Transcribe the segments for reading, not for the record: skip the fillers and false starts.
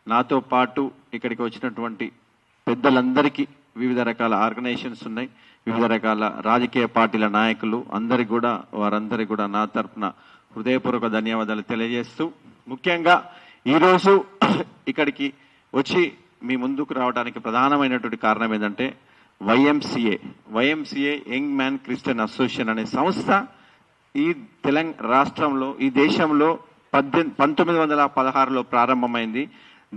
నాతో పాటు ఇక్కడికి వచ్చినటువంటి పెద్దలందరికీ వివిధ రకాల ఆర్గనైజేషన్స్ ఉన్నాయి, వివిధ రకాల రాజకీయ పార్టీల నాయకులు వారందరికీ కూడా నా తరఫున హృదయపూర్వక ధన్యవాదాలు తెలియజేస్తూ, ముఖ్యంగా ఈరోజు ఇక్కడికి వచ్చి మీ ముందుకు రావడానికి ప్రధానమైనటువంటి కారణం ఏంటంటే YMCA young man Christian association అనే సంస్థ ఈ తెలంగాణ రాష్ట్రంలో, ఈ దేశంలో 1916లో ప్రారంభమైంది.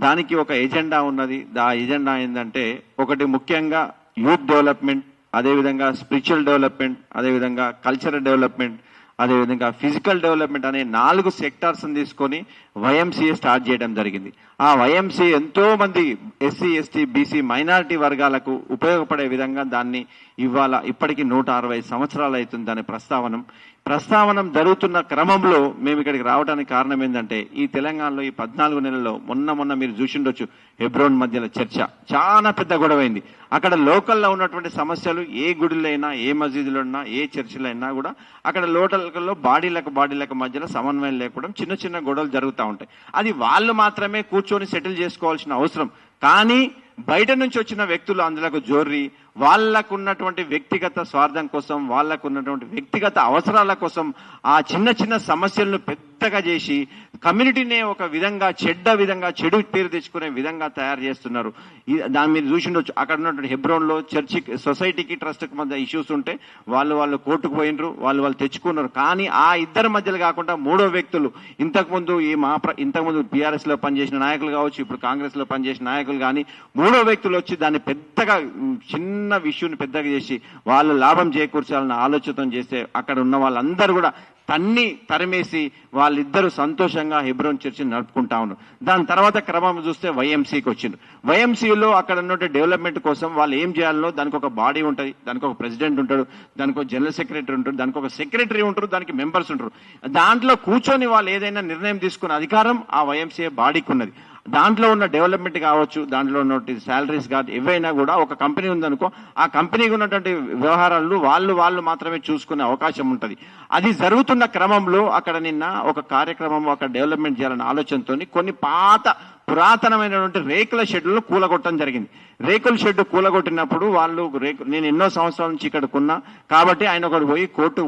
దానికి ఒక ఎజెండా ఉన్నది. ఆ ఎజెండా ఏంటంటే, ఒకటి ముఖ్యంగా యూత్ డెవలప్మెంట్, అదేవిధంగా స్పిరిచువల్ డెవలప్మెంట్, అదేవిధంగా కల్చరల్ డెవలప్మెంట్, అదేవిధంగా ఫిజికల్ డెవలప్మెంట్ అనే 4 సెక్టార్స్ని తీసుకొని వైఎంసీఏ స్టార్ట్ చేయడం జరిగింది. ఆ వైఎంసీఏ ఎంతో మంది ఎస్సీ, ఎస్టీ, బీసీ, మైనారిటీ వర్గాలకు ఉపయోగపడే విధంగా దాన్ని ఇప్పటికీ 160 సంవత్సరాలు అవుతుంది దాని ప్రస్తావనం జరుగుతున్న క్రమంలో మేము ఇక్కడికి రావడానికి కారణం ఏంటంటే, ఈ తెలంగాణలో ఈ 14 నెలల్లో మొన్న మీరు చూసిండొచ్చు, హెబ్రోన్ మధ్యలో చర్చ చాలా పెద్ద గొడవైంది. అక్కడ లోకల్లో ఉన్నటువంటి సమస్యలు ఏ గుడిలో అయినా, ఏ మసీదులో అయినా, ఏ చర్చిలో అయినా కూడా అక్కడ లోకల్లో బాడీలకు మధ్యలో సమన్వయం లేకపోవడం, చిన్న చిన్న గొడవలు జరుగుతూ ఉంటాయి. అది వాళ్ళు మాత్రమే కూర్చొని సెటిల్ చేసుకోవాల్సిన అవసరం. కానీ బయట నుంచి వచ్చిన వ్యక్తులు అందులోకి జోర్రి వాళ్ళకున్నటువంటి వ్యక్తిగత స్వార్థం కోసం, వాళ్ళకున్నటువంటి వ్యక్తిగత అవసరాల కోసం ఆ చిన్న చిన్న సమస్యలను పెద్దగా చేసి కమ్యూనిటీనే ఒక విధంగా చెడు పేరు తెచ్చుకునే విధంగా తయారు చేస్తున్నారు. దాని మీరు చూసిండొచ్చు, అక్కడ ఉన్నటువంటి హెబ్రోన్లో చర్చికి, సొసైటీకి, ట్రస్ట్కి మధ్య ఇష్యూస్ ఉంటే వాళ్ళు కోర్టుకు పోయినరు, వాళ్ళు తెచ్చుకున్నారు. కానీ ఆ ఇద్దరి మధ్యలో కాకుండా మూడో వ్యక్తులు, ఇంతకుముందు బీఆర్ఎస్ లో పనిచేసిన నాయకులు కావచ్చు, ఇప్పుడు కాంగ్రెస్ లో పనిచేసిన నాయకులు కానీ, మూడో వ్యక్తులు వచ్చి దాన్ని పెద్దగా చిన్న విషయాన్ని పెద్దగా చేసి వాళ్ళు లాభం చేకూర్చాలన్న ఆలోచన చేస్తే అక్కడ ఉన్న వాళ్ళందరూ కూడా తరిమేసి వాళ్ళిద్దరూ సంతోషంగా హెబ్రోన్ చర్చిని నడుపుకుంటా ఉన్నారు. దాని తర్వాత క్రమం చూస్తే వైఎంసీకి వచ్చింది. వైఎంసీలో అక్కడ ఉన్న డెవలప్మెంట్ కోసం వాళ్ళు ఏం చేయాలనో దానికి ఒక బాడీ ఉంటుంది, దానికి ఒక ప్రెసిడెంట్ ఉంటాడు, దానికి ఒక జనరల్ సెక్రటరీ ఉంటాడు, దానికి ఒక సెక్రటరీ ఉంటారు, దానికి మెంబర్స్ ఉంటారు. దాంట్లో కూర్చొని వాళ్ళు ఏదైనా నిర్ణయం తీసుకునే అధికారం ఆ వైఎంసీఏ బాడీకి ఉన్నది. దాంట్లో ఉన్న డెవలప్మెంట్ కావచ్చు, దాంట్లో ఉన్నటువంటి శాలరీస్ కాదు, ఏవైనా కూడా ఒక కంపెనీ ఉందనుకో, ఆ కంపెనీకి ఉన్నటువంటి వ్యవహారాలు వాళ్ళు మాత్రమే చూసుకునే అవకాశం ఉంటుంది. అది జరుగుతున్న క్రమంలో అక్కడ నిన్న ఒక కార్యక్రమం అక్కడ డెవలప్మెంట్ చేయాలనే ఆలోచనతో కొన్ని పురాతనమైనటువంటి రేకుల షెడ్లను కూలగొట్టడం జరిగింది. రేకుల షెడ్ కూలగొట్టినప్పుడు నేను ఎన్నో సంవత్సరాల నుంచి ఇక్కడ కొన్నా కాబట్టి ఆయన ఒకటి పోయి కోర్టు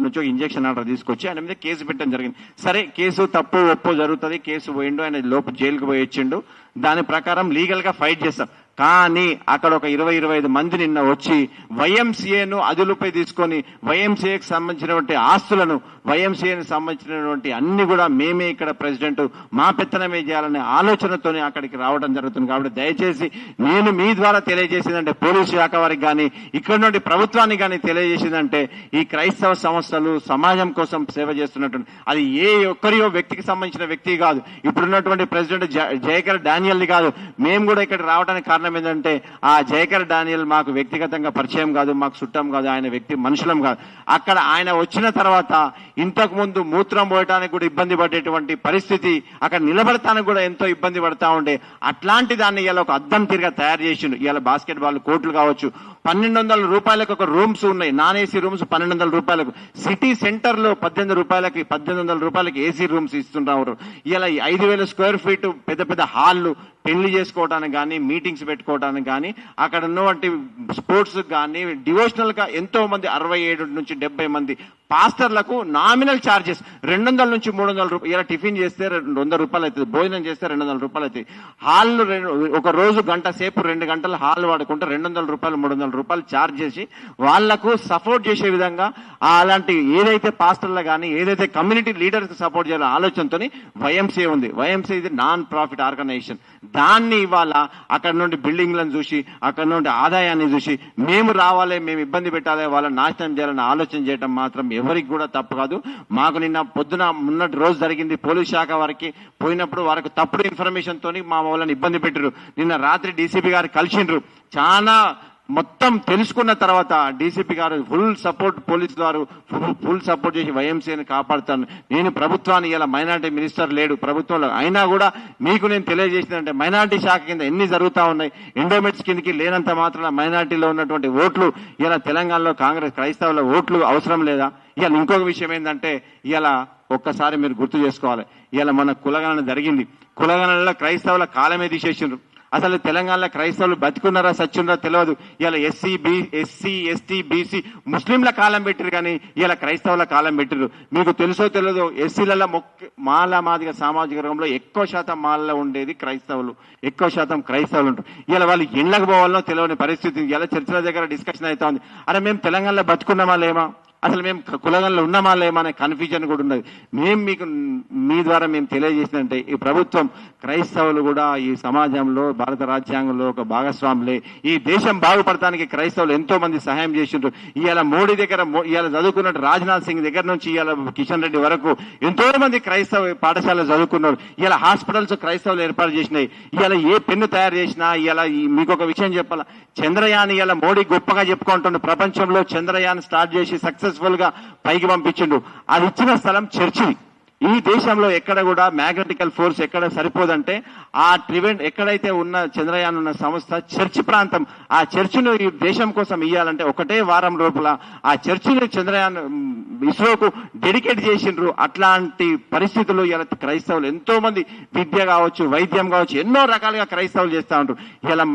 నుంచి ఒక ఇంజక్షన్ ఆర్డర్ తీసుకొచ్చి ఆయన మీద కేసు పెట్టడం జరిగింది. సరే, కేసు తప్పు ఒప్పో జరుగుతుంది, కేసు పోయిండు, ఆయన జైలుకు పోయి వచ్చిండు, దాని ప్రకారం లీగల్ గా ఫైట్ చేస్తాం. కానీ అక్కడ ఒక 20-25 మంది నిన్న వచ్చి వైఎంసీఏను అదుపుపై తీసుకొని వైఎంసీఏకి సంబంధించినటువంటి ఆస్తులను, వైఎంసీఏకి సంబంధించినటువంటి అన్ని కూడా మేమే ఇక్కడ ప్రెసిడెంట్, మా పెత్తనమే చేయాలనే ఆలోచనతోనే అక్కడికి రావడం జరుగుతుంది. కాబట్టి దయచేసి నేను మీ ద్వారా తెలియజేసిందంటే, పోలీసు శాఖ వారికి కానీ ఇక్కడ నుండి ప్రభుత్వానికి కానీ తెలియజేసిందంటే, ఈ క్రైస్తవ సంస్థలు సమాజం కోసం సేవ చేస్తున్నటువంటి అది ఏ ఒక్కరియో వ్యక్తికి సంబంధించిన వ్యక్తి కాదు, ఇప్పుడున్నటువంటి ప్రెసిడెంట్ జయకర్ డానియల్ది కాదు. మేము కూడా ఇక్కడ రావడానికి కారణం ఏంటంటే, ఆ జయకర్ డానియల్ మాకు వ్యక్తిగతంగా పరిచయం కాదు, మాకు చుట్టం కాదు, ఆయన మనుషులం కాదు. అక్కడ ఆయన వచ్చిన తర్వాత ఇంతకు ముందు మూత్రం పోయటానికి కూడా ఇబ్బంది పడేటువంటి పరిస్థితి, అక్కడ నిలబడటానికి కూడా ఎంతో ఇబ్బంది పడతా ఉండే, అట్లాంటి దాన్ని ఇలా ఒక అద్దం తిరిగా తయారు చేసిండు. ఇలా బాస్కెట్ బాల్ కోర్టులు కావచ్చు, 1200 రూపాయలకు ఒక రూమ్స్ ఉన్నాయి, నాన్ ఏసీ రూమ్స్ 1200 రూపాయలకు. సిటీ సెంటర్ లో 1800 రూపాయలకి ఏసీ రూమ్స్ ఇస్తున్నారు. ఇలా 5000 స్క్వేర్ ఫీట్ పెద్ద హాళ్ళు, పెళ్లి చేసుకోవడానికి కానీ, మీటింగ్స్ పెట్టుకోవడానికి కానీ, అక్కడ ఉన్నటువంటి స్పోర్ట్స్ కానీ, డివోషనల్ గా ఎంతో మంది 67 నుంచి 70 మంది పాస్టర్లకు నామినల్ ఛార్జెస్ 200 నుంచి 300 రూపాయలు. ఇలా టిఫిన్ చేస్తే 100 రూపాయలు అవుతుంది, భోజనం చేస్తే 200 రూపాయలు అవుతుంది. హాల్ ఒక రోజు గంట సేపు 2 గంటలు హాల్ వాడుకుంటే 200 రూపాయలు 300 రూపాయలు ఛార్జ్ చేసి వాళ్లకు సపోర్ట్ చేసే విధంగా అలాంటి ఏదైతే పాస్టర్లు కానీ, ఏదైతే కమ్యూనిటీ లీడర్స్ సపోర్ట్ చేయాలో ఆలోచనతో వైఎంసీఏ ఉంది. వైఎంసీఏ ఇది నాన్ ప్రాఫిట్ ఆర్గనైజేషన్. దాన్ని ఇవాళ అక్కడ నుండి బిల్డింగ్లను చూసి, అక్కడ నుండి ఆదాయాన్ని చూసి మేము రావాలి, మేము ఇబ్బంది పెట్టాలి, వాళ్ళని నాశనం చేయాలని ఆలోచన చేయడం మాత్రం ఎవరికి కూడా తప్పు కాదు. మాకు నిన్న పొద్దున మొన్నటి రోజు జరిగింది, పోలీస్ శాఖ వారికి పోయినప్పుడు వారికి తప్పుడు ఇన్ఫర్మేషన్ తోని మా వాళ్ళని ఇబ్బంది పెట్టారు. నిన్న రాత్రి డీసీపీ గారు కలిసిండ్రు, చాలా మొత్తం తెలుసుకున్న తర్వాత డీసీపీ గారు ఫుల్ సపోర్ట్, పోలీసు వారు ఫుల్ సపోర్ట్ చేసి వైఎంసీని కాపాడుతాను. నేను ప్రభుత్వాన్ని, ఇలా మైనార్టీ మినిస్టర్ లేడు ప్రభుత్వంలో, అయినా కూడా మీకు నేను తెలియజేసిందంటే, మైనార్టీ శాఖ కింద ఎన్ని జరుగుతూ ఉన్నాయి, ఎండోమెంట్స్ కిందకి లేనంత మాత్రం మైనార్టీలో ఉన్నటువంటి ఓట్లు ఇలా తెలంగాణలో కాంగ్రెస్ క్రైస్తవుల ఓట్లు అవసరం లేదా? ఇలా ఇంకొక విషయం ఏంటంటే, ఇలా ఒక్కసారి మీరు గుర్తు చేసుకోవాలి, ఇలా మన కులగణన జరిగింది. కులగణనలో క్రైస్తవుల కాలమే తీసేసిండ్రు. అసలు తెలంగాణలో క్రైస్తవులు బతికున్నారా సచ్చున్నారా తెలియదు. ఇలా ఎస్సీ ఎస్టీ బీసీ ముస్లింల కాలం పెట్టిరు, కానీ ఇలా క్రైస్తవుల కాలం పెట్టిరు. మీకు తెలుసో తెలియదో, ఎస్సీలలో మాల మాదిగ సామాజిక వర్గంలో ఎక్కువ శాతం మాలలో ఉండేది క్రైస్తవులు, ఎక్కువ శాతం క్రైస్తవులు ఉంటారు. ఇలా వాళ్ళు ఇళ్లకు పోవాలనో తెలియని పరిస్థితి. ఇలా చర్చల దగ్గర డిస్కషన్ అవుతా ఉంది. అరే మేము తెలంగాణలో బతుకున్నామా లేమా, అసలు మేము కులగంలో ఉన్నామా లేమా అనే కన్ఫ్యూజన్ కూడా ఉన్నది. మీకు మీ ద్వారా మేము తెలియజేసినంటే ఈ ప్రభుత్వం క్రైస్తవులు కూడా ఈ సమాజంలో భారత రాజ్యాంగంలో ఒక భాగస్వాములే. ఈ దేశం బాగుపడటానికి క్రైస్తవులు ఎంతో మంది సహాయం చేసిండ్రు. ఇవాళ మోడీ దగ్గర ఇవాళ చదువుకున్నట్టు రాజ్నాథ్ సింగ్ దగ్గర నుంచి ఇవాళ కిషన్ రెడ్డి వరకు ఎంతో మంది క్రైస్తవ పాఠశాలలు చదువుకున్నారు. ఇవాళ హాస్పిటల్స్ క్రైస్తవులు ఏర్పాటు చేసినాయి. ఇవాళ ఏ పెన్ను తయారు చేసినా ఇవాళ మీకు ఒక విషయం చెప్పాలా, చంద్రయాన్ ఇవాళ మోడీ గొప్పగా చెప్పుకుంటుండే, ప్రపంచంలో చంద్రయాన్ స్టార్ట్ చేసి సక్సెస్ఫుల్ గా పైకి పంపించిండు. అది ఇచ్చిన స్థలం చర్చి. ఈ దేశంలో ఎక్కడ కూడా మ్యాగ్నెటికల్ ఫోర్స్ ఎక్కడ సరిపోదంటే ఆ ఎక్కడైతే ఉన్న చంద్రయాన్ ఉన్న సంస్థ చర్చ్ ప్రాంతం, ఆ చర్చిను ఈ దేశం కోసం ఇవ్వాలంటే ఒకటే వారం లోపల ఆ చర్చిని చంద్రయాన్ ఇస్రోకు డెడికేట్ చేసిండ్రు. అట్లాంటి పరిస్థితుల్లో ఇలా క్రైస్తవులు ఎంతో మంది విద్య కావచ్చు, వైద్యం కావచ్చు, ఎన్నో రకాలుగా క్రైస్తవులు చేస్తా ఉంటారు. ఇలా